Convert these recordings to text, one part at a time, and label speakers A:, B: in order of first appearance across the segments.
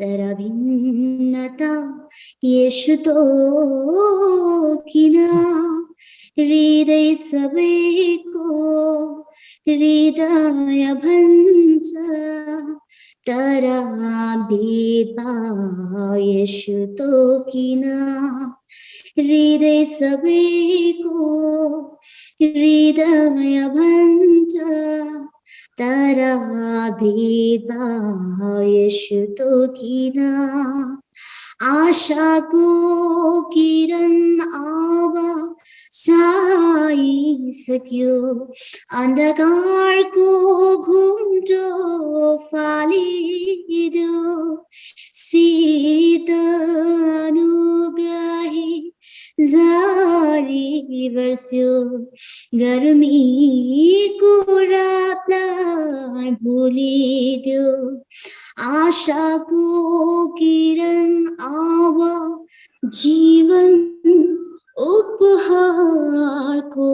A: तर भिन्नता येशू किन हृदय सबैको हृदय भन्छ तर भेदभाव येशू किन हृदय सबैको हृदय भन्छ तर भेदभाव येशू किन आशाको किरण अब साइसक्यो अन्धकारको घुम्टो फालिदियो शीत अनुग्रही जारी वर्ष्यो गर्मीको रातलाई भुलिदियो आशाको किरण अब जीवन उपहारको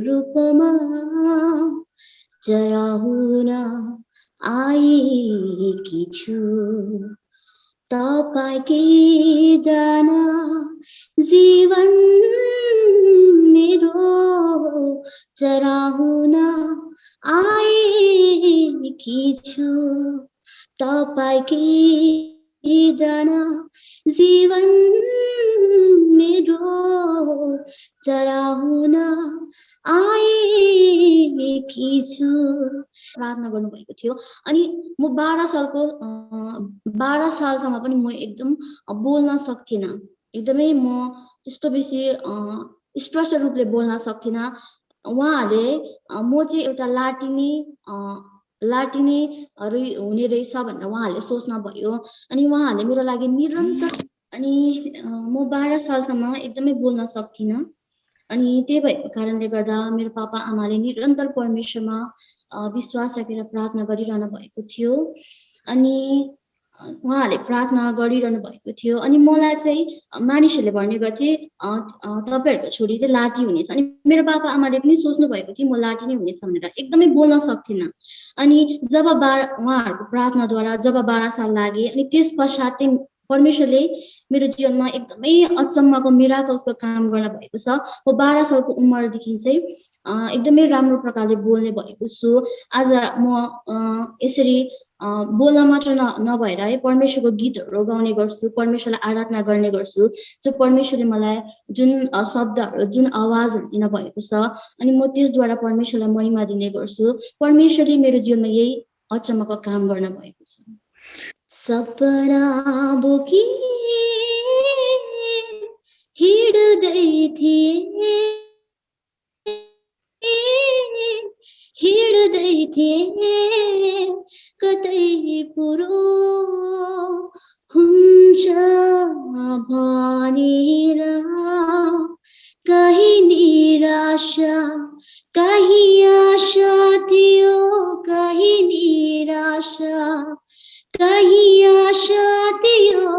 A: रूपमा चढाउन आएकी छु तपाईकै दाना जीवन मेरो चढाउन आएकी छु तपाईकै दाना जीवन मेरो चढाउन आएकी छु प्रार्थना गर्नुभएको थियो। अनि म 12 सालसम्म पनि म एकदम बोल्न सक्थिनँ, एकदमै म त्यस्तो बेसी स्पष्ट रूपले बोल्न सक्थिनँ। उहाँहरूले म चाहिँ एउटा लाटिनी हुने रहेछ भनेर उहाँहरूले सोच्न भयो। अनि उहाँहरूले मेरो लागि निरन्तर अनि म 12 सालसम्म एकदमै बोल्न सक्थिनँ। अनि त्यही भएको कारणले गर्दा मेरो पापा आमाले निरन्तर परमेश्वरमा विश्वास राखेर प्रार्थना गरिरहनु भएको थियो। अनि उहाँहरूले प्रार्थना गरिरहनु भएको थियो। अनि मलाई चाहिँ मानिसहरूले भन्ने गर्थे तपाईहरुको छोरी चाहिँ लाटी हुनेछ। अनि मेरो बाबा आमाले पनि सोच्नु भएको थियो म लाटी नै हुनेछ भनेर, एकदमै बोल्न सक्थिनँ। अनि जब उहाँहरूको प्रार्थनाद्वारा जब 12 साल लागे अनि त्यस पश्चात परमेश्वरले मेरो जीवनमा एकदमै अचम्मको मिराकल्सको काम गर्न भएको छ। म 12 सालको उमेरदेखि चाहिँ एकदमै राम्रो प्रकारले बोल्ने भएको छु। आज म यसरी बोल्न मात्र नभएर है परमेश्वरको गीतहरू गाउने गर्छु, परमेश्वरलाई आराधना गर्ने गर्छु। जो परमेश्वरले मलाई जुन शब्दहरू जुन आवाजहरू दिन भएको छ अनि म त्यसद्वारा परमेश्वरलाई महिमा दिने गर्छु। परमेश्वरले मेरो जीवनमा यही अचम्मको काम गर्न भएको छ। सपना बोकी हिँड्दै थिए कतै पुरो हुन्छ भनेर कहीँ निराशा कहीँ आशा थियो, कहीँ निराशा कहीँ आशा थियो।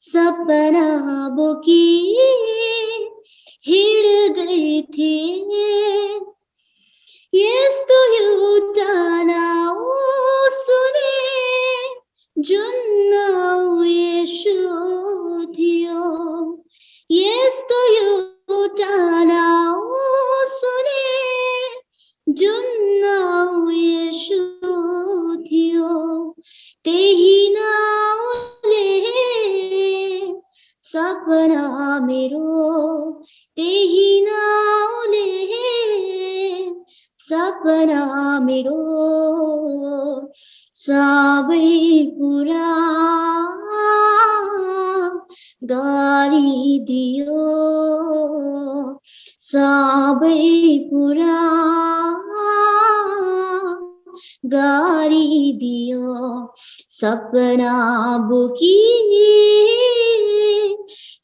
A: सपना बोकी हिँड्दै थिए यस्तो एउटा नाउँ सुने जुन नाउँ येशू थियो। यस्तो एउटा नाउँ सुने जुन नाउँ येशू थियो। त्यही नाउँले सपना मेरो, त्यही नाउँले सपना मेरो सबै पुरा गरिदियो, सबै पुरा गरिदियो। सपना बोकी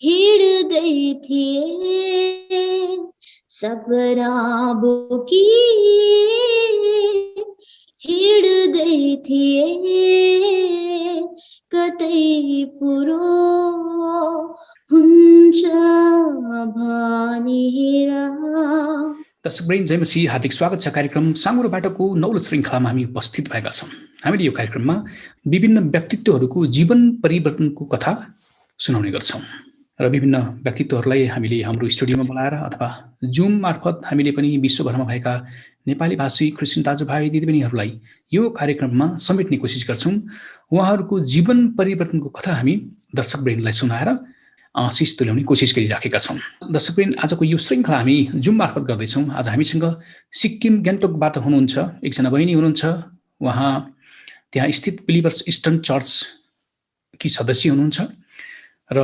A: हिँड्दै थिए, सपना बोकी हिँड्दै थिए कतै पुरो हुन्छ भनेर।
B: दर्शकवृन्द जय मसीह, हार्दिक स्वागत छ। कार्यक्रम साँगुरो बाटोको नौलो श्रृङ्खलामा हामी उपस्थित भएका छौँ। हामीले यो कार्यक्रममा विभिन्न व्यक्तित्वहरूको जीवन परिवर्तनको कथा सुनाउने गर्छौँ र विभिन्न व्यक्तित्वहरूलाई हामीले हाम्रो स्टुडियोमा बोलाएर अथवा जुम मार्फत हामीले पनि विश्वभरमा भएका नेपाली भाषी क्रिस्चियन दाजुभाइ दिदीबहिनीहरूलाई यो कार्यक्रममा समेट्ने कोसिस गर्छौँ। उहाँहरूको जीवन परिवर्तनको कथा हामी दर्शकवृन्दलाई सुनाएर आशिष तुल्याउने कोसिस गरिराखेका छौँ। दर्शकवृन्द, आजको यो श्रृङ्खला हामी जुम मार्फत गर्दैछौँ। आज हामीसँग सिक्किम गान्तोकबाट हुनुहुन्छ एकजना बहिनी हुनुहुन्छ। उहाँ त्यहाँ स्थित बिलिभर्स इस्टर्न चर्चकी सदस्य हुनुहुन्छ र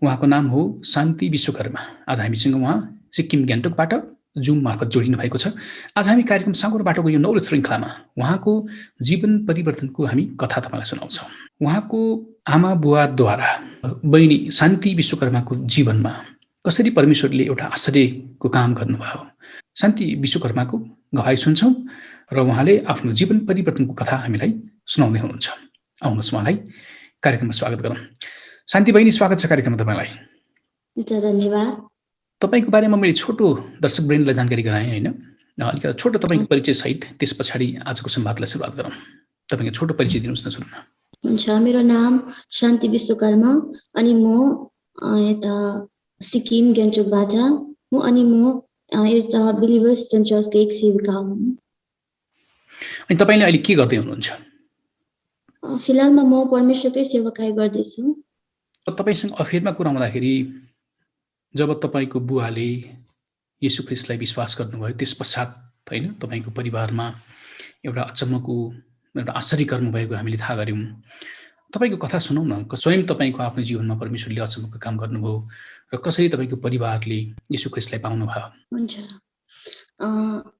B: उहाँको नाम हो शान्ति विश्वकर्मा। आज हामीसँग उहाँ सिक्किम गान्तोकबाट जुम मार्फत जोडिनु भएको छ। आज हामी कार्यक्रम साँगुरो बाटोको यो नौलो श्रृङ्खलामा उहाँको जीवन परिवर्तनको हामी कथा तपाईँलाई सुनाउँछौँ। उहाँको आमा बुवाद्वारा बहिनी शान्ति विश्वकर्माको जीवनमा कसरी परमेश्वरले एउटा आश्चर्यको काम गर्नुभयो, शान्ति विश्वकर्माको गवाई सुन्छौँ र उहाँले आफ्नो जीवन परिवर्तनको कथा हामीलाई सुनाउँदै हुनुहुन्छ। आउनुहोस् उहाँलाई कार्यक्रममा स्वागत गरौँ। शान्ति बहिनी, स्वागत छ कार्यक्रममा तपाईँलाई।
A: धन्यवाद।
B: तपाईँको बारेमा मैले छोटो दर्शकवृन्दलाई जानकारी गराएँ होइन, अलिकति छोटो तपाईँको परिचय सहित त्यस पछाडि आजको संवादलाई सुरुवात गरौँ। तपाईँको छोटो परिचय दिनुहोस् न सुरुमा।
A: हुन्छ, मेरो नाम शान्ति विश्वकर्मा अनि म यता सिक्किम गान्तोकबाट हुँ अनि म यता बिलिभर्स इस्टर्न चर्चको एक सेविका हुँ।
B: अनि तपाईँले अहिले के गर्दै हुनुहुन्छ?
A: फिलहालमा म परमेश्वरकै सेवाकाई गर्दैछु।
B: तपाईँसँग अफेरमा कुरा हुँदाखेरि जब तपाईँको बुवाले येशू ख्रीष्टलाई विश्वास गर्नुभयो त्यस पश्चात होइन तपाईँको परिवारमा एउटा अचम्मको एउटा आश्चर्य गर्नुभएको हामीले थाहा गऱ्यौँ। तपाईँको कथा सुनौ न, स्वयं तपाईँको आफ्नो जीवनमा परमेश्वरले अचम्मको काम गर्नुभयो र कसरी तपाईँको परिवारले येशू ख्रीष्टलाई पाउनुभयो।
A: हुन्छ,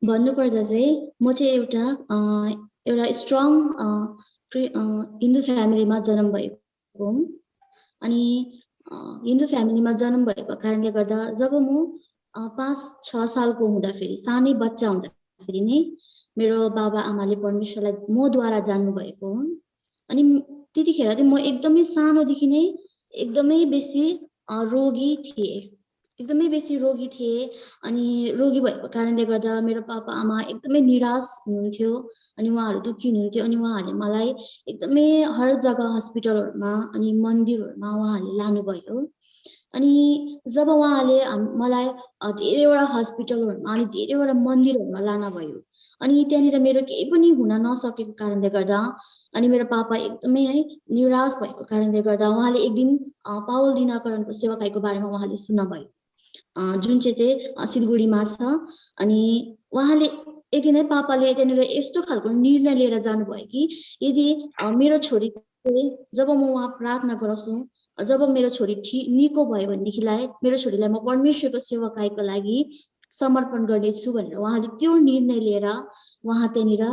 A: भन्नुपर्दा चाहिँ म चाहिँ एउटा स्ट्रङ हिन्दू फ्यामिलीमा जन्म भएको हुँ। अनि हिन्दू फ्यामिलीमा जन्म भएको कारणले गर्दा जब म 5-6 सालको हुँदाखेरि, सानै बच्चा हुँदाखेरि नै मेरो बाबा आमाले परमेश्वरलाई मद्वारा जान्नुभएको हो। अनि त्यतिखेर चाहिँ म एकदमै सानोदेखि नै एकदमै बेसी रोगी थिएँ। अनि रोगी भएको कारणले गर्दा मेरो पापा आमा एकदमै निराश हुनुहुन्थ्यो अनि उहाँहरू दुःखी हुनुहुन्थ्यो। अनि उहाँहरूले मलाई एकदमै हर जग्गा हस्पिटलहरूमा अनि मन्दिरहरूमा उहाँहरूले लानुभयो। अनि जब उहाँले मलाई धेरैवटा हस्पिटलहरूमा अनि धेरैवटा मन्दिरहरूमा लानुभयो अनि त्यहाँनिर मेरो केही पनि हुन नसकेको कारणले गर्दा अनि मेरो पापा एकदमै निराश भएको कारणले गर्दा उहाँले एक दिन पावल दिनकरणको सेवाकाईको बारेमा उहाँले सुन्नुभयो, जुन चाहिँ सिलगढीमा छ। अनि उहाँले एक दिन पापाले त्यहाँनिर यस्तो खालको निर्णय लिएर जानुभयो कि यदि मेरो छोरी जब म उहाँ प्रार्थना गर्छु, जब मेरो छोरी निको भयो भनेदेखिलाई मेरो छोरीलाई म परमेश्वरको सेवाकाईको लागि समर्पण गर्नेछु भनेर उहाँले त्यो निर्णय लिएर उहाँ त्यहाँनिर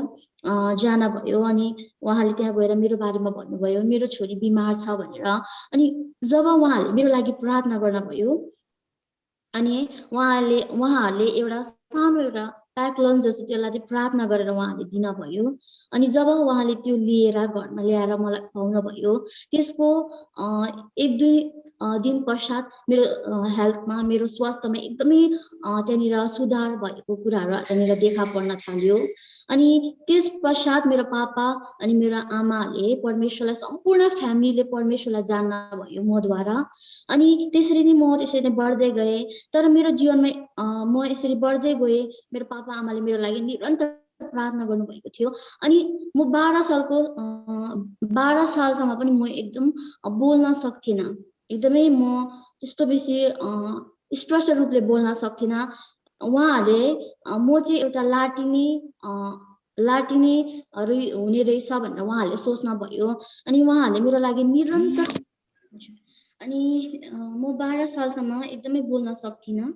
A: जानुभयो। अनि उहाँले त्यहाँ गएर मेरो बारेमा भन्नुभयो मेरो छोरी बिमार छ भनेर। अनि जब उहाँले मेरो लागि प्रार्थना गर्नुभयो अनि उहाँहरूले एउटा सानो एउटा प्याक लन्च जस्तो त्यसलाई चाहिँ प्रार्थना गरेर उहाँले दिनुभयो। अनि जब उहाँले त्यो लिएर घरमा ल्याएर मलाई खुवाउनु भयो, त्यसको 1-2 दिन पश्चात मेरो हेल्थमा, मेरो स्वास्थ्यमा एकदमै त्यहाँनिर सुधार भएको कुराहरू त्यहाँनिर देखा पर्न थाल्यो। अनि त्यस पश्चात मेरो पापा अनि मेरो आमाले परमेश्वरलाई, सम्पूर्ण फ्यामिलीले परमेश्वरलाई जान्न भयो मद्वारा। अनि त्यसरी नै म त्यसरी नै बढ्दै गएँ। तर मेरो जीवनमा म यसरी बढ्दै गएँ। मेरो पापा आमाले मेरो लागि निरन्तर प्रार्थना गर्नुभएको थियो। अनि म 12 सालसम्म पनि म एकदम बोल्न सक्थिनँ। एकदमै म त्यस्तो बेसी स्पष्ट रूपले बोल्न सक्थिनँ। उहाँहरूले म चाहिँ एउटा लाटिनी हुने रहेछ भनेर उहाँहरूले सोच्न भयो। अनि उहाँहरूले मेरो लागि निरन्तर अनि म 12 सालसम्म एकदमै बोल्न सक्थिनँ।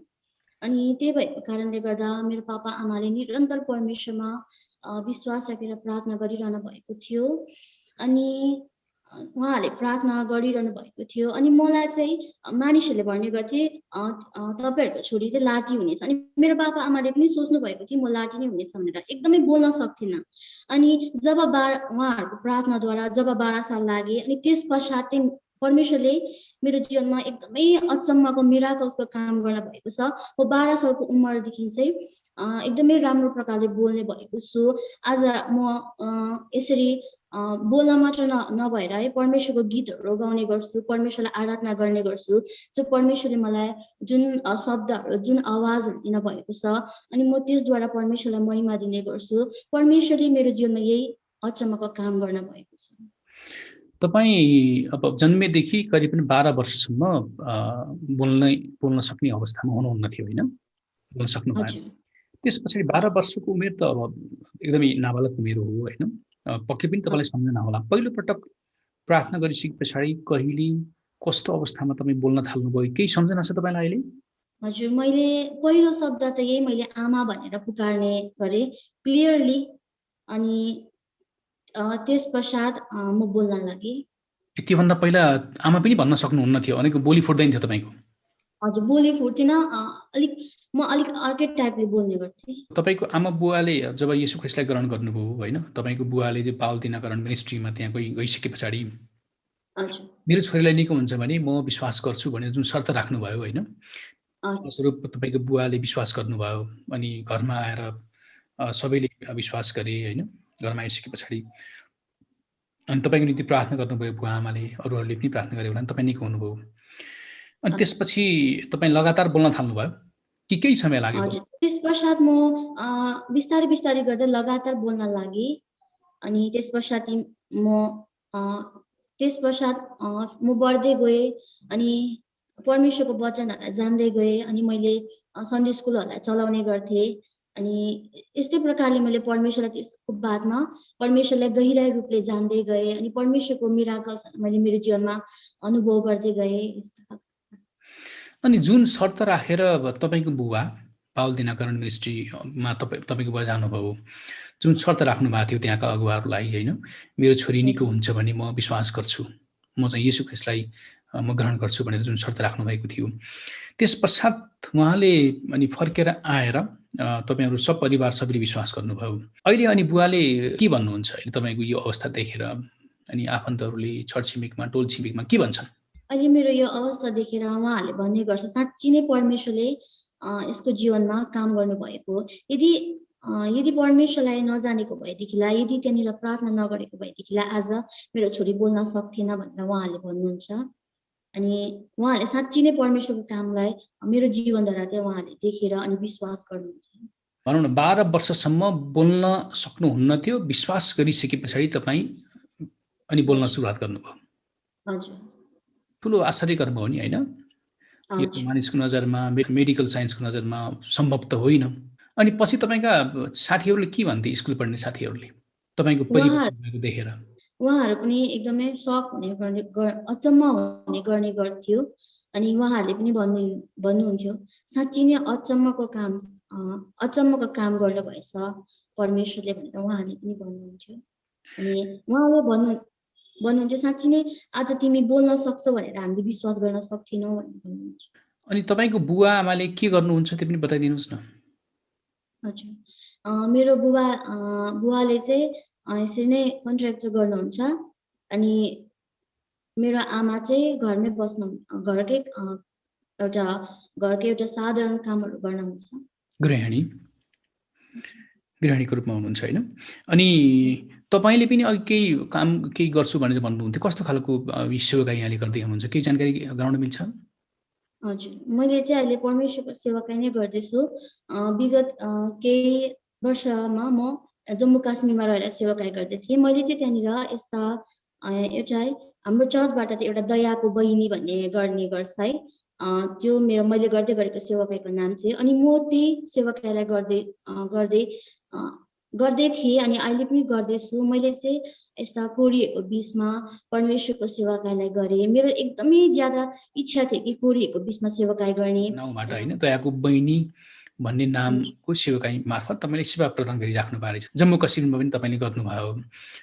A: अनि त्यही भएको कारणले गर्दा मेरो पापा आमाले निरन्तर परमेश्वरमा विश्वास राखेर प्रार्थना गरिरहनु भएको थियो। अनि उहाँहरूले प्रार्थना गरिरहनु भएको थियो। अनि मलाई चाहिँ मानिसहरूले भन्ने गर्थे तपाईँहरूको छोरी चाहिँ लाटी हुनेछ। अनि मेरो पापा आमाले पनि सोच्नु भएको थियो म लाटी नै हुनेछ भनेर। एकदमै बोल्न सक्थिनँ। अनि जब उहाँहरूको प्रार्थनाद्वारा जब 12 साल लागे अनि त्यस पश्चात परमेश्वरले मेरो जीवनमा एकदमै अचम्मको मिराकल्सको काम गर्न भएको छ। म 12 सालको उमेरदेखि चाहिँ एकदमै राम्रो प्रकारले बोल्ने भएको छु। आज म यसरी बोल्न मात्र नभएर है परमेश्वरको गीतहरू गाउने गर्छु, परमेश्वरलाई आराधना गर्ने गर्छु, जो परमेश्वरले मलाई जुन शब्दहरू जुन आवाजहरू दिन भएको छ अनि म त्यसद्वारा परमेश्वरलाई महिमा दिने गर्छु। परमेश्वरले मेरो जीवनमा यही अचम्मको काम गर्न भएको छ।
B: तपाईँ अब जन्मेदेखि करिब 12 वर्षसम्म बोल्न सक्ने अवस्थामा हुनुहुन्न थियो होइन, बोल्न सक्नु भएन।
A: हजुर
B: त्यस पछाडि 12 वर्षको उमेर त अब एकदमै नाबालक उमेर हो होइन, पक्कै पनि तपाईँलाई सम्झना होला। पहिलोपटक प्रार्थना गरिसके पछाडि कहिले कस्तो अवस्थामा तपाईँ बोल्न थाल्नुभयो, केही सम्झना छ तपाईँलाई अहिले?
A: हजुर मैले पहिलो शब्द त यही मैले आमा भनेर पुकार्ने गरेँ क्लियरली। अनि त्यस पश्चात म बोल्न लागेँ।
B: त्योभन्दा पहिला आमा पनि भन्न सक्नुहुन्न थियो, अनेक बोली फुट्दैन थियो तपाईँको?
A: हजुर बोली फुट्थिन, म अलिक अर्कै टाइपले बोल्ने गर्थेँ।
B: तपाईँको आमा बुवाले जब येशू ख्रिस्टलाई ग्रहण गर्नुभयो होइन, तपाईँको बुवाले चाहिँ पावल दिनकरण मिनिस्ट्रीमा त्यहाँ गइसके पछाडि
A: हजुर
B: मेरो छोरीलाई निको हुन्छ भने म विश्वास गर्छु भनेर जुन शर्त राख्नुभयो होइन, फलस्वरूप तपाईँको बुवाले विश्वास गर्नुभयो अनि घरमा आएर सबैले विश्वास गरे होइन। घरमा आइसके पछाडि अनि तपाईँको निम्ति प्रार्थना गर्नुभयो बुवा आमाले, अरूहरूले पनि प्रार्थना गरे होला नि, तपाईँ निको हुनुभयो। अनि त्यसपछि तपाईँ लगातार बोल्न थाल्नुभयो कि केही समय लाग्यो?
A: हजुर त्यस पश्चात म बिस्तारै बिस्तारै गर्दै लगातार बोल्न लागेँ। अनि त्यस पश्चात म बढ्दै गएँ अनि परमेश्वरको वचनहरूलाई जान्दै गएँ। अनि मैले सन्डे स्कुलहरूलाई चलाउने गर्थेँ। अनि यस्तै प्रकारले मैले परमेश्वरलाई त्यसको बादमा परमेश्वरलाई गहिराई रूपले जान्दै गएँ अनि परमेश्वरको मिराकल्सहरू मैले मेरो जीवनमा अनुभव गर्दै गएँ।
B: अनि जुन शर्त राखेर तपाईँको बुवा पावल दिनकरण मिनिस्ट्रीमा तपाईँको बुवा जानुभयो, जुन शर्त राख्नु भएको थियो त्यहाँका अगुवाहरूलाई होइन, मेरो छोरी निको हुन्छ भने म विश्वास गर्छु, म चाहिँ येशू ख्रिस्टलाई म ग्रहण गर्छु भनेर जुन शर्त राख्नुभएको थियो, त्यस पश्चात उहाँले अनि फर्केर आएर तपाईँहरू सब परिवार सबैले विश्वास गर्नुभयो। अहिले अनि बुवाले के भन्नुहुन्छ अहिले तपाईँको यो अवस्था देखेर? अनि आफन्तहरूले छरछिमेकमा टोल छिमेकमा के भन्छन्?
A: अहिले मेरो यो अवस्था देखेर उहाँहरूले भन्ने गर्छ साँच्ची नै परमेश्वरले यसको जीवनमा काम गर्नुभएको। यदि परमेश्वरलाई नजानेको भएदेखिलाई, यदि त्यहाँनिर प्रार्थना नगरेको भएदेखिलाई आज मेरो छोरी बोल्न सक्थेन भनेर उहाँहरूले भन्नुहुन्छ। अनि उहाँहरूले साँच्ची नै परमेश्वरको कामलाई मेरो जीवनद्वारा चाहिँ उहाँहरूले देखेर अनि विश्वास गर्नुहुन्छ।
B: भनौँ न 12 वर्षसम्म बोल्न सक्नुहुन्न थियो, विश्वास गरिसके पछाडि तपाईँ अनि बोल्न सुरुवात गर्नुभयो।
A: हजुर
B: ठुलो आश्चर्यकर भयो नि होइन? यो मानिसको नजरमा, मेडिकल साइन्सको नजरमा सम्भव त होइन। अनि पछि तपाईँका साथीहरूले के भन्थे, स्कुल पढ्ने साथीहरूले तपाईँको परिवर्तन देखेर?
A: उहाँहरू पनि एकदमै सक अचम्म हुने गर्ने गर्थ्यो। अनि उहाँहरूले पनि भन्नुहुन्थ्यो साँच्ची नै अचम्मको काम गर्नुभएछ परमेश्वरले भनेर उहाँहरूले पनि भन्नुहुन्थ्यो। अनि उहाँले भन्नुहुन्थ्यो साँच्ची नै आज तिमी बोल्न सक्छौ भनेर हामीले विश्वास गर्न सक्थेनौ भनेर भन्नुहुन्थ्यो।
B: अनि तपाईँको बुवा आमाले के गर्नुहुन्छ त्यो पनि बताइदिनुहोस् न।
A: हजुर मेरो बुवाले चाहिँ यसरी नै कन्ट्र्याक्टर गर्नुहुन्छ। अनि मेरो आमा चाहिँ घरमै बस्नु, घरकै एउटा साधारण कामहरू गर्नुहुन्छ,
B: गृहिणीको रूपमा हुनुहुन्छ होइन। अनि तपाईँले पनि अघि केही गर्छु भनेर भन्नुहुन्थ्यो, कस्तो खालको सेवाकाई यहाँले गर्दै हुनुहुन्छ, केही जानकारी गराउन मिल्छ?
A: हजुर मैले चाहिँ अहिले परमेश्वरको सेवाकाई नै गर्दैछु। विगत केही वर्षमा म जम्मू काश्मीरमा रहेर सेवाकाई गर्दै थिएँ। मैले चाहिँ त्यहाँनिर यस्ता एउटा हाम्रो चर्चबाट एउटा दयाको बहिनी भन्ने गर्ने गर्छ है, त्यो मैले गर्दै गरेको सेवाकाईको नाम चाहिँ। अनि म त्यही सेवाकाईलाई गर्दै थिएँ अनि अहिले पनि गर्दैछु। मैले चाहिँ यस्ता कोरीहरूको बिचमा परमेश्वरको सेवाकाईलाई गरेँ। मेरो एकदमै ज्यादा इच्छा थियो कि कोरीहरूको बिचमा सेवाकाई गर्ने।
B: नाउँबाट होइन, दयाको बहिनी भन्ने नामको सेवाकाई मार्फत तपाईँले सेवा प्रदान गरिराख्नु भएको छ। जम्मू कश्मीरमा पनि तपाईँले गर्नुभयो।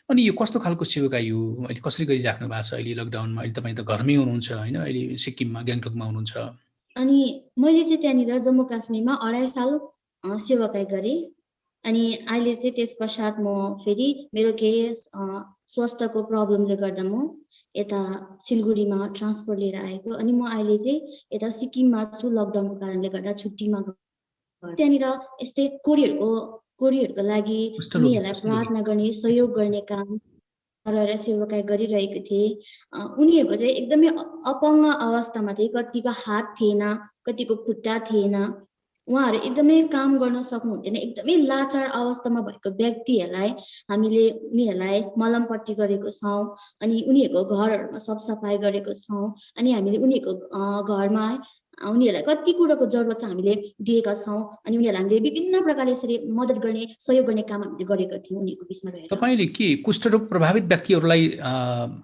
B: अनि यो कस्तो खालको सेवाकाई हो, अहिले कसरी गरिराख्नु भएको छ? अहिले लकडाउनमा अहिले तपाईँ त घरमै हुनुहुन्छ होइन, अहिले सिक्किममा ग्याङटोकमा हुनुहुन्छ।
A: अनि मैले चाहिँ त्यहाँनिर जम्मू काश्मीरमा 2.5 साल सेवाकाई गरेँ। अनि अहिले चाहिँ त्यसपश्चात म फेरि मेरो केही स्वास्थ्यको प्रब्लमले गर्दा म यता सिलगढीमा ट्रान्सफर लिएर आएको। अनि म अहिले चाहिँ यता सिक्किममा छु, लकडाउनको कारणले गर्दा छुट्टीमा। त्यहाँनिर यस्तै कोरीहरूको लागि उनीहरूलाई प्रार्थना गर्ने, सहयोग गर्ने काम गरेर सेवाकाई गरिरहेको थिएँ। उनीहरूको चाहिँ एकदमै अपङ्ग अवस्थामा थिए, कतिको हात थिएन, कतिको खुट्टा थिएन, उहाँहरू एकदमै काम गर्न सक्नुहुन्थेन। एकदमै लाचार अवस्थामा भएको व्यक्तिहरूलाई हामीले उनीहरूलाई मलमपट्टि गरेको छौँ, अनि उनीहरूको घरहरूमा सफसफाइ गरेको छौँ, अनि हामीले उनीहरूको घरमा उनीहरूलाई कति कुरोको जरुरत छ हामीले दिएका छौँ, अनि उनीहरूलाई हामीले विभिन्न प्रकारले यसरी मद्दत गर्ने, सहयोग गर्ने काम हामीले गरेका थियौँ उनीहरूको बिचमा रहेर।
B: तपाईँले के कुष्ठरोग प्रभावित व्यक्तिहरूलाई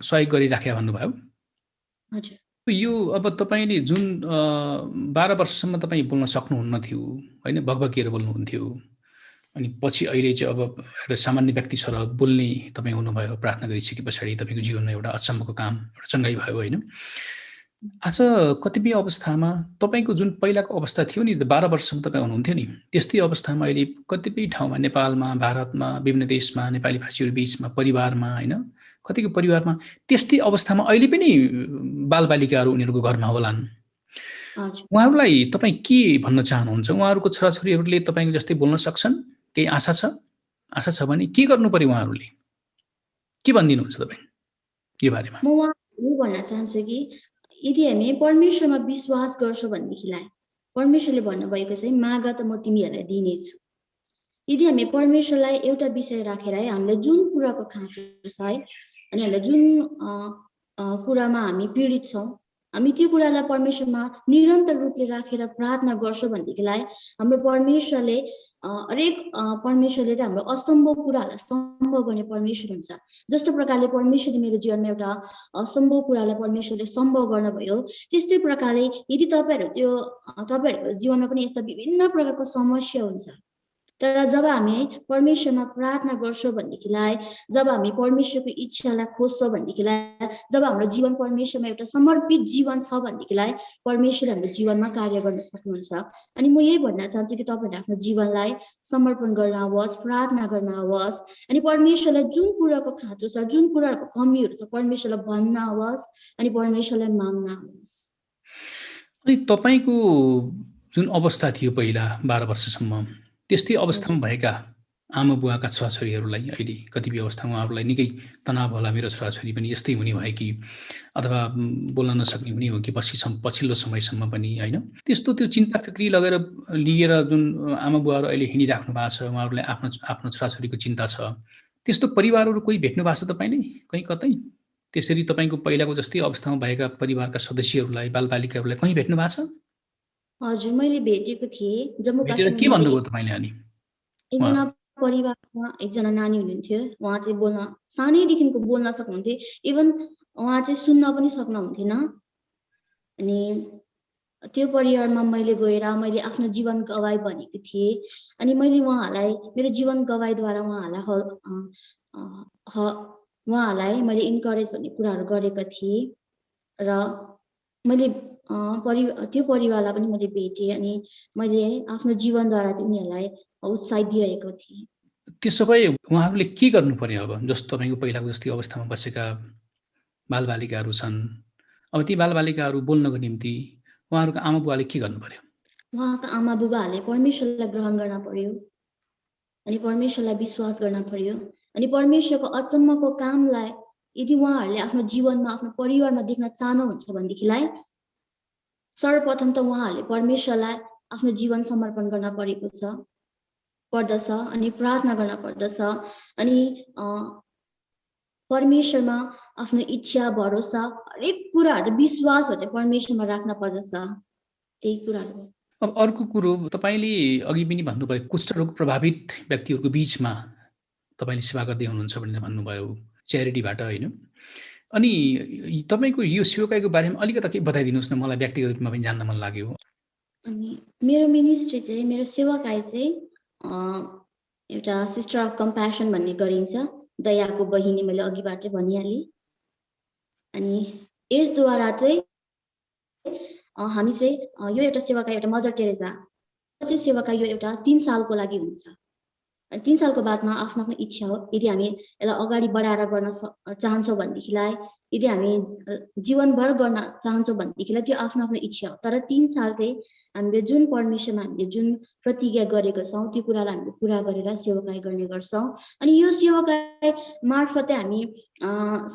B: सहयोग गरिराखे भन्नुभयो?
A: हजुर।
B: यो अब तपाईँले जुन 12 वर्षसम्म तपाईँ बोल्न सक्नुहुन्न थियो होइन, भगभगिएर बोल्नुहुन्थ्यो, अनि पछि अहिले चाहिँ अब एउटा सामान्य व्यक्ति सर बोल्ने तपाईँ हुनुभयो। प्रार्थना गरिसके पछाडि तपाईँको जीवनमा एउटा अचम्मको काम, एउटा चङ्गाइ भयो होइन। आज कतिपय अवस्थामा तपाईँको जुन पहिलाको अवस्था थियो नि, 12 वर्षसम्म तपाईँ हुनुहुन्थ्यो नि, त्यस्तै अवस्थामा अहिले कतिपय ठाउँमा, नेपालमा, भारतमा, विभिन्न देशमा, नेपाली भाषीहरू बिचमा, परिवारमा होइन, कतिको परिवारमा त्यस्तै अवस्थामा अहिले पनि बालबालिकाहरू उनीहरूको घरमा होलान्। उहाँहरूलाई तपाईँ के भन्न चाहनुहुन्छ? उहाँहरूको छोराछोरीहरूले तपाईँको जस्तै बोल्न सक्छन्? केही आशा छ? आशा छ भने के गर्नु पर्यो? उहाँहरूले के भनिदिनुहुन्छ तपाईँ यो बारेमा?
A: म उहाँहरू भन्न चाहन्छु कि यदि हामी परमेश्वरमा विश्वास गर्छौँ भनेदेखिलाई परमेश्वरले भन्नुभएको चाहिँ माग त म तिमीहरूलाई दिनेछु। यदि हामी परमेश्वरलाई एउटा विषय राखेर है, हामीलाई जुन कुराको खाँचो छ है, अनि हामीलाई जुन कुरामा हामी पीडित छौँ, हामी त्यो कुरालाई परमेश्वरमा निरन्तर रूपले राखेर प्रार्थना गर्छौँ भनेदेखिलाई हाम्रो परमेश्वरले हरेक परमेश्वरले त हाम्रो असम्भव कुराहरूलाई सम्भव गर्ने परमेश्वर हुन्छ। जस्तो प्रकारले परमेश्वरले मेरो जीवनमा एउटा असम्भव कुरालाई परमेश्वरले सम्भव गर्नुभयो, त्यस्तै प्रकारले यदि तपाईँहरूको जीवनमा पनि यस्ता विभिन्न प्रकारको समस्या हुन्छ, तर जब हामी परमेश्वरमा प्रार्थना गर्छौँ भनेदेखिलाई, जब हामी परमेश्वरको इच्छालाई खोज्छौँ भनेदेखिलाई, जब हाम्रो जीवन परमेश्वरमा एउटा समर्पित जीवन छ भनेदेखिलाई परमेश्वरले हाम्रो जीवनमा कार्य गर्न सक्नुहुन्छ। अनि म यही भन्न चाहन्छु कि तपाईँहरूले आफ्नो जीवनलाई समर्पण गर्न आवोस्, प्रार्थना गर्न आवोस्, अनि परमेश्वरलाई जुन कुराको खाँचो छ, जुन कुराहरूको कमीहरू छ, परमेश्वरलाई भन्न आवोस्, अनि परमेश्वरलाई माग्न आवोस्।
B: अनि तपाईँको जुन अवस्था थियो पहिला 12 वर्षसम्म, त्यस्तै अवस्थामा भएका आमा बुवाका छोराछोरीहरूलाई अहिले कतिपय अवस्थामा उहाँहरूलाई निकै तनाव होला, मेरो छोराछोरी पनि यस्तै हुने भयो कि, अथवा बोल्न नसक्ने हुने हो कि पछिल्लो समयसम्म पनि होइन, त्यस्तो त्यो चिन्ता फिक्री लिएर जुन आमा बुवाहरू अहिले हिँडिराख्नु भएको छ, उहाँहरूलाई आफ्नो छोराछोरीको चिन्ता छ, त्यस्तो परिवारहरू कोही भेट्नु भएको छ तपाईँले कहीँ कतै? त्यसरी तपाईँको पहिलाको जस्तै अवस्थामा भएका परिवारका सदस्यहरूलाई, बालबालिकाहरूलाई कहीँ भेट्नु भएको छ?
A: हजुर, मैले भेटेको थिएँ। जम्मू
B: भेटेर के
A: काश्मीरमा
B: भन्नुभयो तपाईँले? अनि
A: एकजना परिवारमा एकजना नानी हुनुहुन्थ्यो, उहाँ चाहिँ सानैदेखिको बोल्न सक्नुहुन्थ्यो, इभन उहाँ चाहिँ सुन्न पनि सक्नुहुन्थेन। अनि त्यो परिवारमा मैले गएर मैले आफ्नो जीवन गवाई भनेको थिएँ, अनि मैले उहाँहरूलाई मेरो जीवन गवाईद्वारा उहाँहरूलाई मैले इन्करेज भन्ने कुराहरू गरेको थिएँ, र मैले त्यो परिवारलाई पनि मैले भेटेँ, अनि मैले आफ्नो जीवनद्वारा उनीहरूलाई उत्साहित दिइरहेको थिएँ।
B: त्यसो भए उहाँहरूले के गर्नु पर्यो अब? जस्तो तपाईँको पहिलाको जस्तै अवस्थामा बसेका बालबालिकाहरू छन्, अब ती बालबालिकाहरू बोल्नको निम्ति उहाँहरूको आमा बुवाले के गर्नु पर्यो?
A: उहाँका आमा बुबाहरूले परमेश्वरलाई ग्रहण गर्न पर्यो, अनि परमेश्वरलाई विश्वास गर्न पर्यो, अनि परमेश्वरको अचम्मको कामलाई यदि उहाँहरूले आफ्नो जीवनमा, आफ्नो परिवारमा देख्न चाहनुहुन्छ भनेदेखिलाई सर्वप्रथम त उहाँहरूले परमेश्वरलाई आफ्नो जीवन समर्पण गर्न पर्दछ, अनि प्रार्थना गर्न पर्दछ, अनि परमेश्वरमा आफ्नो इच्छा, भरोसा, हरेक कुराहरू विश्वासहरू चाहिँ परमेश्वरमा राख्न पर्दछ। त्यही कुराहरू।
B: अब अर्को कुरो, तपाईँले अघि पनि भन्नुभयो कुष्ठरोग प्रभावित व्यक्तिहरूको बिचमा तपाईँले सेवा गर्दै हुनुहुन्छ भनेर भन्नुभयो, च्यारिटीबाट होइन। अनि तपाईँको यो सेवाकाईको बारेमा अलिकति केही बताइदिनुहोस् न, मलाई व्यक्तिगत रूपमा पनि जान्न मन लाग्यो।
A: अनि मेरो मिनिस्ट्री चाहिँ, मेरो सेवाकाई चाहिँ एउटा सिस्टर अफ कम्प्यासन भन्ने गरिन्छ, दयाको बहिनी, मैले अघिबाटै भनिहालेँ। अनि यसद्वारा चाहिँ हामी चाहिँ यो एउटा सेवाकाई, एउटा मदर टेरेसा चाहिँ सेवाकाई यो एउटा 3 सालको लागि हुन्छ। 3 सालको बादमा आफ्नो आफ्नो इच्छा हो। यदि हामी यसलाई अगाडि बढाएर गर्न चाहन्छौँ भनेदेखिलाई, यदि हामी जीवनभर गर्न चाहन्छौँ भनेदेखिलाई त्यो आफ्नो आफ्नो इच्छा हो। तर 3 साल चाहिँ हामीले जुन परमेश्वरमा हामीले जुन प्रतिज्ञा गरेको छौँ त्यो कुरालाई हामीले पुरा गरेर सेवाकाई गर्ने गर्छौँ। अनि यो सेवाकाई मार्फतै हामी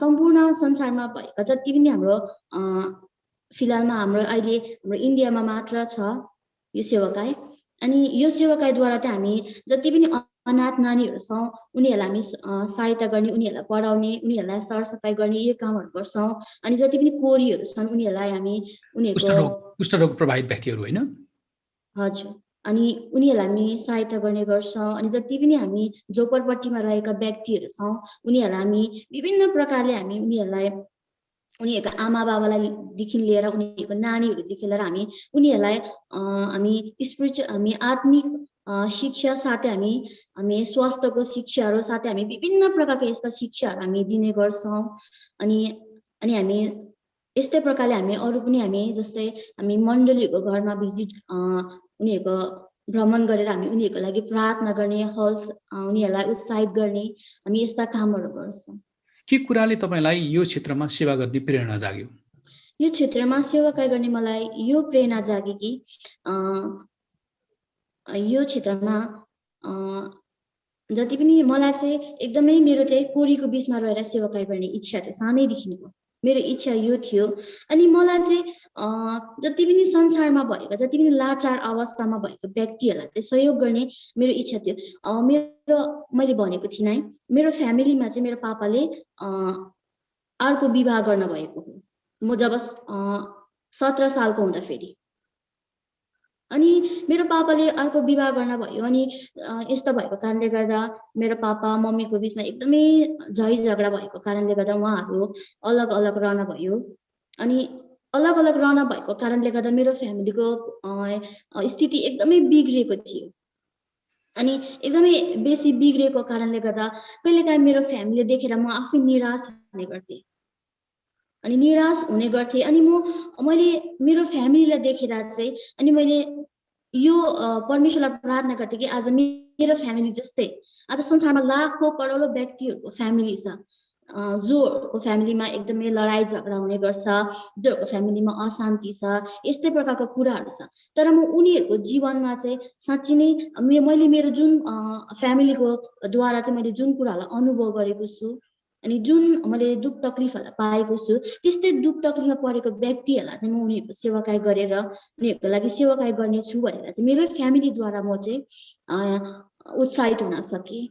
A: सम्पूर्ण संसारमा भएका जति पनि हाम्रो फिलहालमा हाम्रो अहिले हाम्रो इन्डियामा मात्र छ यो सेवाकाई। अनि यो सेवाकाईद्वारा चाहिँ हामी जति पनि अनाथ नानीहरू छौँ उनीहरूलाई हामी सहायता गर्ने, उनीहरूलाई पढाउने, उनीहरूलाई सरसफाइ गर्ने यो कामहरू गर्छौँ। अनि जति पनि कोरीहरू छन् उनीहरूलाई हामी उनीहरूको
B: कुष्ठरोग प्रभावित व्यक्तिहरू होइन?
A: हजुर, अनि उनीहरूलाई हामी सहायता गर्ने गर्छौँ। अनि जति पनि हामी झोपडपट्टीमा रहेका व्यक्तिहरू छौँ उनीहरूलाई हामी विभिन्न प्रकारले हामी उनीहरूलाई उनीहरूको आमा बाबालाईदेखि लिएर उनीहरूको नानीहरूदेखि लिएर हामी उनीहरूलाई हामी हामी आत्मिक शिक्षा साथै हामी स्वास्थ्यको शिक्षाहरू साथै हामी विभिन्न प्रकारका यस्ता शिक्षाहरू हामी दिने गर्छौँ। अनि हामी यस्तै प्रकारले हामी अरू पनि हामी जस्तै हामी मण्डलीहरूको घरमा भिजिट उनीहरूको भ्रमण गरेर हामी उनीहरूको लागि प्रार्थना गर्ने, उनीहरूलाई उत्साहित गर्ने, हामी यस्ता कामहरू गर्छौँ।
B: के कुराले तपाईलाई यो क्षेत्रमा सेवा गर्ने प्रेरणा जाग्यो?
A: यो क्षेत्रमा सेवाकाई गर्ने मलाई यो प्रेरणा जाग्यो कि यो क्षेत्रमा जति पनि मलाई चाहिँ एकदमै मेरो चाहिँ कोरीको बिचमा रहेर सेवाकाई गर्ने इच्छा थियो सानैदेखिको। मेरो इच्छा यो थियो। अनि मलाई चाहिँ जति पनि संसारमा भएका जति पनि लाचार अवस्थामा भएको व्यक्तिहरूलाई चाहिँ सहयोग गर्ने मेरो इच्छा थियो। मैले भनेको थिइनँ, मेरो फ्यामिलीमा चाहिँ मेरो पापाले अर्को विवाह गर्न भएको हो म जब 17 सालको हुँदाखेरि। अनि मेरो पापाले अर्को विवाह गर्न भयो। अनि यस्तो भएको कारणले गर्दा मेरो पापा मम्मीको बिचमा एकदमै झै झगडा भएको कारणले गर्दा उहाँहरू अलग अलग रहन भयो। अनि अलग अलग रहन भएको कारणले गर्दा मेरो फ्यामिलीको स्थिति एकदमै बिग्रेको थियो। अनि एकदमै बेसी बिग्रेको कारणले गर्दा कहिलेकाहीँ मेरो फ्यामिली देखेर म आफै निराश हुने गर्थेँ। अनि निराश हुने गर्थेँ। अनि मैले मेरो फ्यामिलीलाई देखेर चाहिँ अनि मैले यो परमेश्वरलाई प्रार्थना गर्थेँ कि आज मेरो फ्यामिली जस्तै आज संसारमा लाखौं करोडौं व्यक्तिहरूको फ्यामिली छ, जोहरूको फ्यामिलीमा एकदमै लडाइँ झगडा हुने गर्छ, जोहरूको फ्यामिलीमा अशान्ति छ, यस्तै प्रकारको कुराहरू छ। तर म उनीहरूको जीवनमा चाहिँ साँच्चै नै मैले मेरो जुन फ्यामिलीको द्वारा चाहिँ मैले जुन कुराहरूलाई अनुभव गरेको छु अनि जुन मैले दुःख तकलिफहरूलाई पाएको छु त्यस्तै दुःख तकलिफमा परेको व्यक्तिहरूलाई चाहिँ म उनीहरूको सेवाकाई गरेर उनीहरूको लागि सेवाकाई गर्नेछु भनेर चाहिँ मेरो फ्यामिलीद्वारा म चाहिँ उत्साहित हुन सकेँ।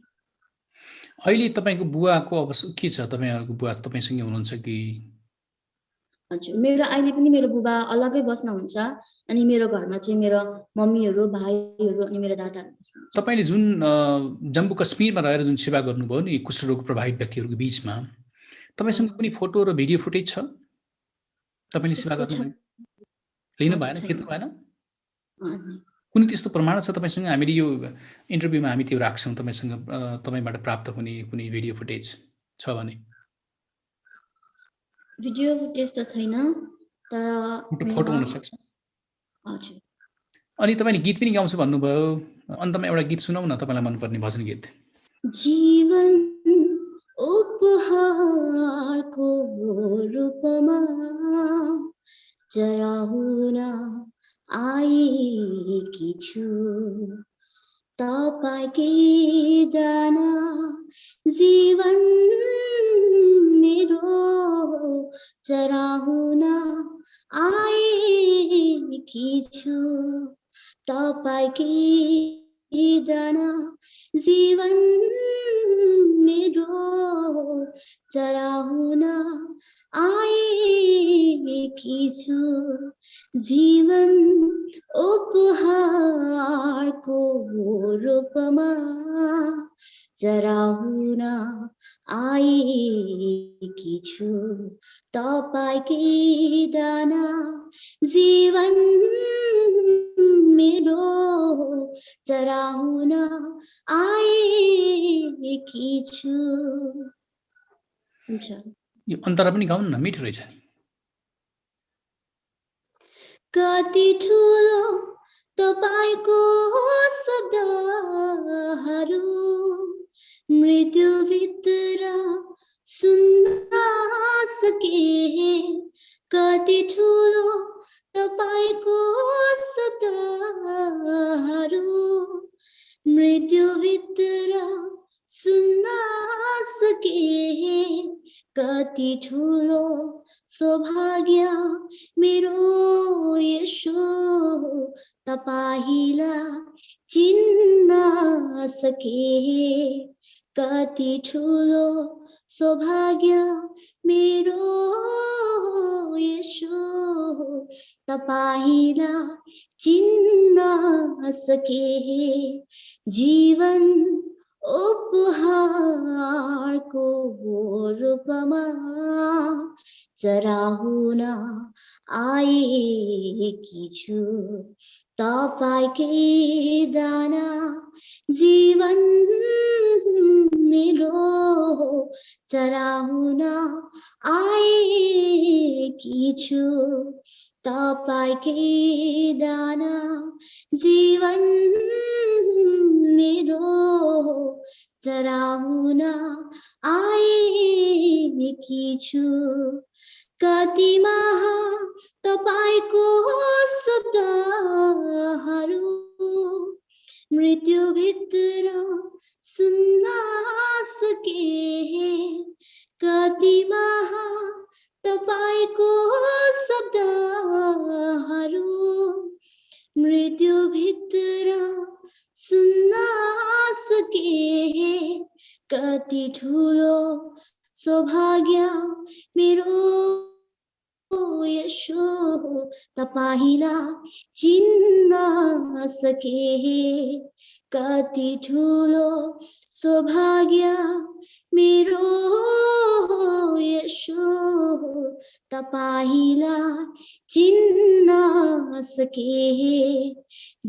B: अहिले तपाईको बुवाको अवस्था के छ? तपाईहरुको बुवा तपाईसँगै हुनुहुन्छ कि?
A: हजुर, मेरो अहिले पनि मेरो बुबा अलग्गै बस्नुहुन्छ। अनि मेरो घरमा चाहिँ मेरो मम्मीहरू, भाइहरू अनि मेरो दादाहरू बस्नुहुन्छ।
B: तपाईले जुन जम्मू कश्मीरमा रहेर जुन सेवा गर्नुभयो नि कुष्ठरोग प्रभावित व्यक्तिहरूको बीचमा, तपाईसँग कुनै फोटो र भिडियो फुटेज छ? तपाईले सेवा गर्नुभयो? लिनु भएन, खिच्नु भएन? कुनै त्यस्तो प्रमाण छ तपाईसँग? हामीले यो इन्टरभ्यूमा हामी त्यो राख्छौँ तपाईसँग तपाईबाट प्राप्त हुने कुनै भिडियो फुटेज छ भने?
A: भिडियो फुटेज त छैन, तर
B: फोटो हुन सक्छ।
A: हजुर।
B: अनि तपाईले गीत पनि गाउँछु भन्नुभयो। अन्तमा एउटा गीत सुनाउ न, तपाईलाई मनपर्ने भजन गीत।
A: जीवन उपहारको रूपमा जरा हुन आएकी छु, तपाईकै दाना जीवन मेरो जरा हुन आएकी छु, तपाईकै दाना जीवन मेरो जरा हुन आएकी छु, जीवन उपहारको रूपमा जरा हुन आएकी छु, तपाईकै दाना जीवन मेरो जरा हुन आएकी छु। हुन्छ।
B: यो अन्तरा पनि गाउनु न, मिठो रहेछ नि।
A: कति ठुलो तपाईको शब्दहरू मृत्युभित्र सुन्न सके कति ठुलो तपाईको शब्दहरू मृत्युभित्र सुन्न सके कति ठुलो सौभाग्य मेरो येशू तपाईलाई चिन्न सके कति ठुलो सौभाग्य मेरो येशू तपाईलाई चिन्न सके जीवन उपहारको रूपमा चढाउन आएकी छु तपाईकै दाना जीवन मेरो चढाउन आएकी छु तपाईकै दाना जीवन मेरो चढाउन आएकी छु कति महा तपाईको शब्दहरू मृत्युभित्र सुन्न सके कति महा तपाईको शब्दहरू मृत्युभित्र सुन्न सके कति ठुलो सौभाग्य मेरो येशू तपाईलाई चिन्न सके कति ठुलो सौभाग्य मेरो येशू तपाईलाई चिन्न सके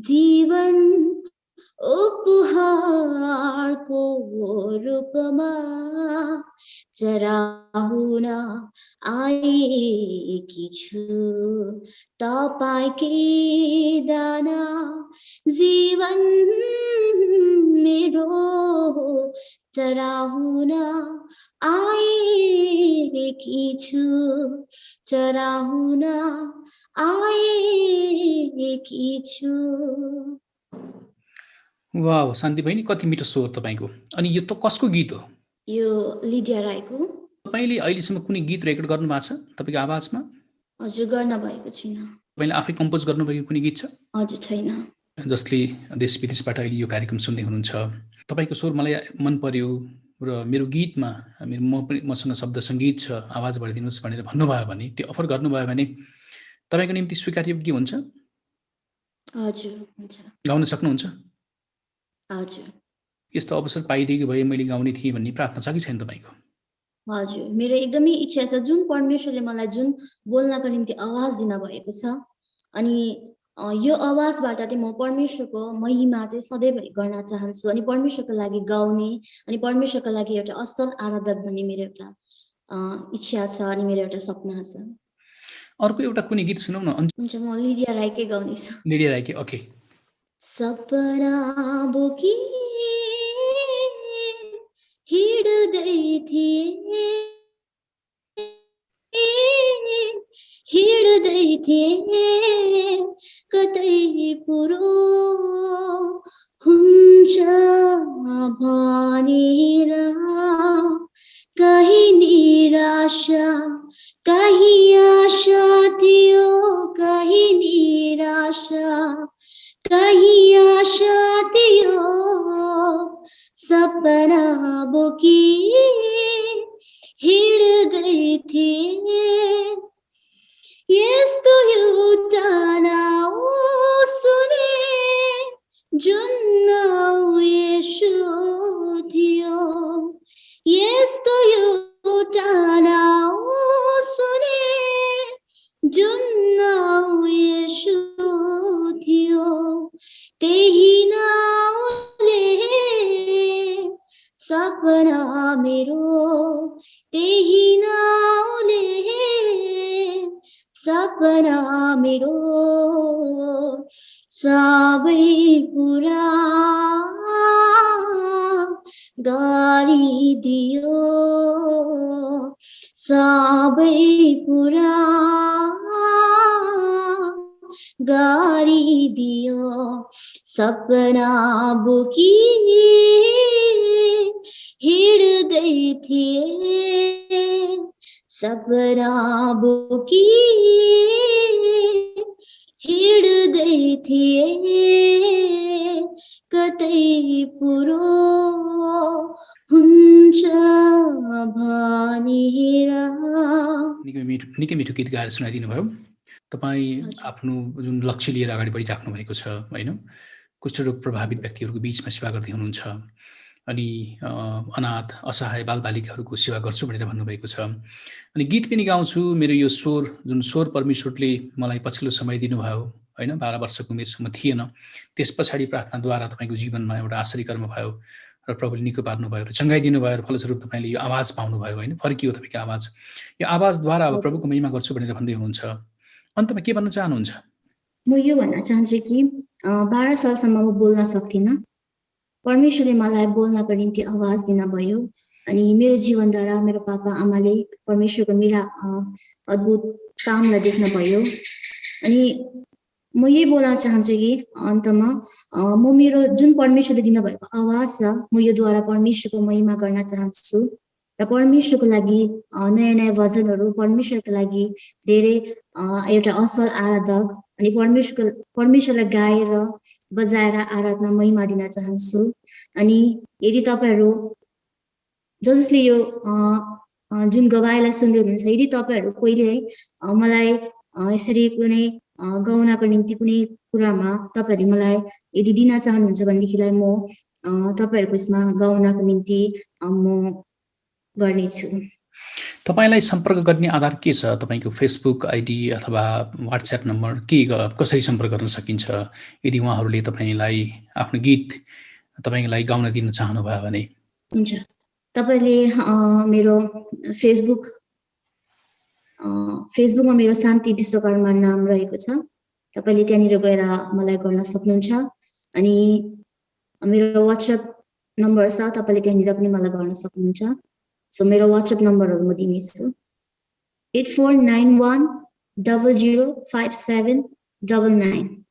A: जीवन उपहारको रूपमा चढाउन आएकी छु तपाईकै दाना जीवन मेरो चढाउन आएकी छु चढाउन आएकी छु।
B: वाह शान्ति बहिनी कति मिठो स्वर तपाईको। अनि यो त कसको गीत हो?
A: यो लिडिया राईको।
B: तपाईले अहिलेसम्म कुनै गीत रेकर्ड गर्नु भएको छ तपाईको आवाजमा?
A: हजुर गर्न भएको छैन।
B: तपाईले आफै कम्पोज गर्नुभएको कुनै गीत छ?
A: हजुर छैन।
B: जसले देश विदेशबाट अहिले यो कार्यक्रम सुन्दै हुनुहुन्छ तपाईको स्वर मलाई मन पर्यो र मेरो गीतमा मसँग शब्द सङ्गीत छ आवाज भरिदिनुहोस् भनेर भन्नुभयो भने त्यो अफर गर्नुभयो भने तपाईको निम्ति स्वीकार्य के हुन्छ?
A: हजुर हुन्छ।
B: गाउन सक्नुहुन्छ?
A: हजुर।
B: यस्तो अवसर पाइदिएको भए मैले गाउने थिएँ भन्ने प्रार्थना छ कि छैन तपाईको?
A: हजुर मेरो एकदमै इच्छा छ जुन परमेश्वरले मलाई जुन बोल्नको निम्ति आवाज दिन भएको छ अनि यो आवाजबाट चाहिँ म परमेश्वरको महिमा चाहिँ सधैँभरि गर्न चाहन्छु अनि परमेश्वरको लागि गाउने अनि परमेश्वरको लागि एउटा असल आराधक बन्ने मेरो एउटा इच्छा छ अनि मेरो एउटा सपना छ।
B: अर्को एउटा कुनै गीत सुनाउन?
A: हुन्छ म लिडिया राईकै गाउने छु।
B: Lydia राईकै okay.
A: सपना बोकी हिँड्दै थिए कतै पुरो हुन्छ भनेर कहीँ निराशा कहीँ आशा थियो कहीँ निराशा कहीँ आशा थियो सपना बोकी हिँड्दै थिए यस्तो एउटा नाउँ सुने जुन नाउँ येशू थियो यस्तो एउटा नाउँ सुने जुन नाउँ येशू थियो त्यही नाउँले सपना मेरो त्यही नाउँले सपना मेरो सबै कुरा गरिदियो, सबै कुरा गरिदियो, सपना बोकी हिँड्दै थिए, सपना बोकी हिँड्दै थिए, कतै पुरो हुन्छ भनेर।
B: निकै मिठो गीत गाएर सुनाइदिनु भयो। तपाईँ आफ्नो जुन लक्ष्य लिएर अगाडि बढिराख्नु भएको छ होइन, कुष्ठरोग प्रभावित व्यक्तिहरूको बिचमा सेवा गर्दै हुनुहुन्छ, अनि अनाथ असहाय बालबालिकाहरूको सेवा गर्छु भनेर भन्नुभएको छ। अनि गीत पनि गाउँछु, मेरो यो स्वर जुन स्वर परमेश्वरले मलाई पछिल्लो समय दिनुभयो होइन, 12 वर्षको उमेरसम्म थिएन, त्यस पछाडि प्रार्थनाद्वारा तपाईँको जीवनमा एउटा आश्चर्यकर्म भयो र प्रभुले निको पार्नुभयो र चङ्गाइदिनु भयो र फलस्वरूप तपाईँले यो आवाज पाउनुभयो होइन, फर्कियो तपाईँको आवाज। यो आवाजद्वारा अब प्रभुको महिमा गर्छु भनेर भन्दै हुनुहुन्छ। अन्तमा के भन्न चाहनुहुन्छ?
A: म यो भन्न चाहन्छु कि 12 सालसम्म म बोल्न सक्थिनँ। परमेश्वरले मलाई बोल्नको निम्ति आवाज दिनुभयो, अनि मेरो जीवनद्वारा मेरो पापा आमाले परमेश्वरको मेरा अद्भुत कामलाई देख्नुभयो। अनि म यही बोल्न चाहन्छु कि अन्तमा म मेरो जुन परमेश्वरले दिनुभएको आवाज छ, म यो द्वारा परमेश्वरको महिमा गर्न चाहन्छु र परमेश्वरको लागि नयाँ नयाँ भजनहरू, परमेश्वरको लागि धेरै एउटा असल आराधक अनि परमेश्वरलाई गाएर बजाएर आराधना महिमा दिन चाहन्छु। अनि यदि तपाईँहरू जसले यो जुन गवाईलाई सुन्दै हुनुहुन्छ, यदि तपाईँहरू कहिले मलाई यसरी कुनै गाउनको निम्ति कुनै कुरामा तपाईँहरूले मलाई यदि दिन चाहनुहुन्छ भनेदेखिलाई म तपाईँहरूको यसमा गाउनको निम्ति म गर्नेछु।
B: तपाईँलाई सम्पर्क गर्ने आधार के छ? तपाईँको फेसबुक आइडी अथवा व्हाट्सएप नम्बर के कसरी सम्पर्क गर्न सकिन्छ? यदि उहाँहरूले तपाईँलाई आफ्नो गीत तपाईँलाई गाउन दिन चाहनुभयो भने?
A: हुन्छ, तपाईँले मेरो फेसबुकमा मेरो शान्ति विश्वकर्मा नाम रहेको छ, तपाईँले त्यहाँनिर गएर मलाई गर्न सक्नुहुन्छ। अनि मेरो वाट्सएप नम्बर छ, तपाईँले त्यहाँनिर पनि मलाई गर्न सक्नुहुन्छ। सो मेरो वाट्सएप नम्बरहरू म दिनेछु, 8491005799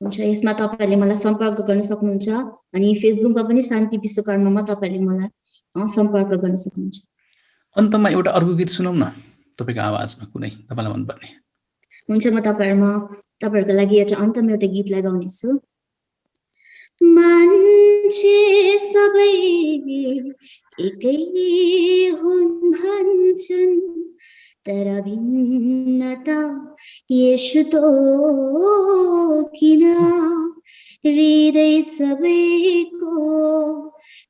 A: हुन्छ। यसमा तपाईँहरूले मलाई सम्पर्क गर्न सक्नुहुन्छ। अनि फेसबुकमा पनि शान्ति विश्वकर्मामा तपाईँहरूले मलाई सम्पर्क गर्न सक्नुहुन्छ।
B: अन्तमा एउटा अर्को गीत सुनौँ न तपाईँको आवाजमा, कुनै तपाईँलाई मनपर्ने।
A: हुन्छ, म तपाईँहरूको लागि एउटा अन्तमा एउटा गीतलाई गाउनेछु। मान्छे सबै एकै हुन् भन्छन्, तर भिन्नता येशू किन? हृदय सबैको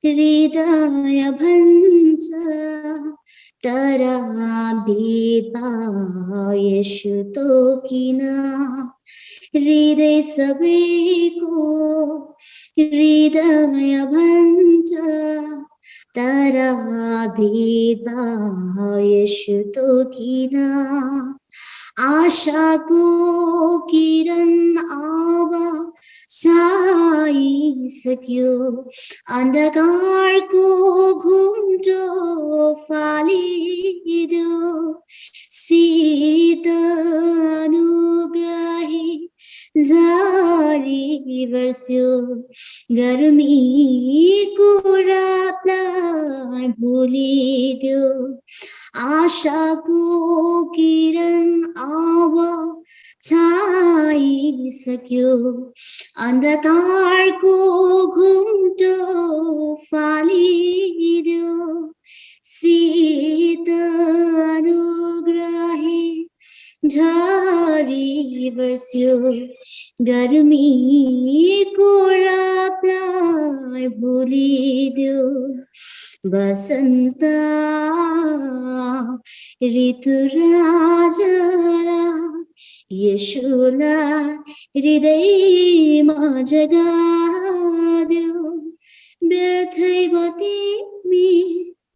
A: हृदय भन्छ, तर भेदभाव येशू किन? हृदय सबैको हृदय भन्छ, तर भेदभाव येशू किन? आशाको किरण अब छाइसक्यो, अन्धकारको घुम्टो फालिदियो, शीतल अनुग्रही झारी बर्स्यो, गर्मीको रातलाई भुलिदियो। आशाको किरण अब छाइसक्यो, अन्धकारको घुम्टो फालिदियो, शीतल अनुग्रही झारी बर्स्यो, गर्मीको रातलाई भुलिदियो। बसन्त ऋतुराजलाई येशूलाई हृदयमा जगादेऊ, व्यर्थै भयो तिमी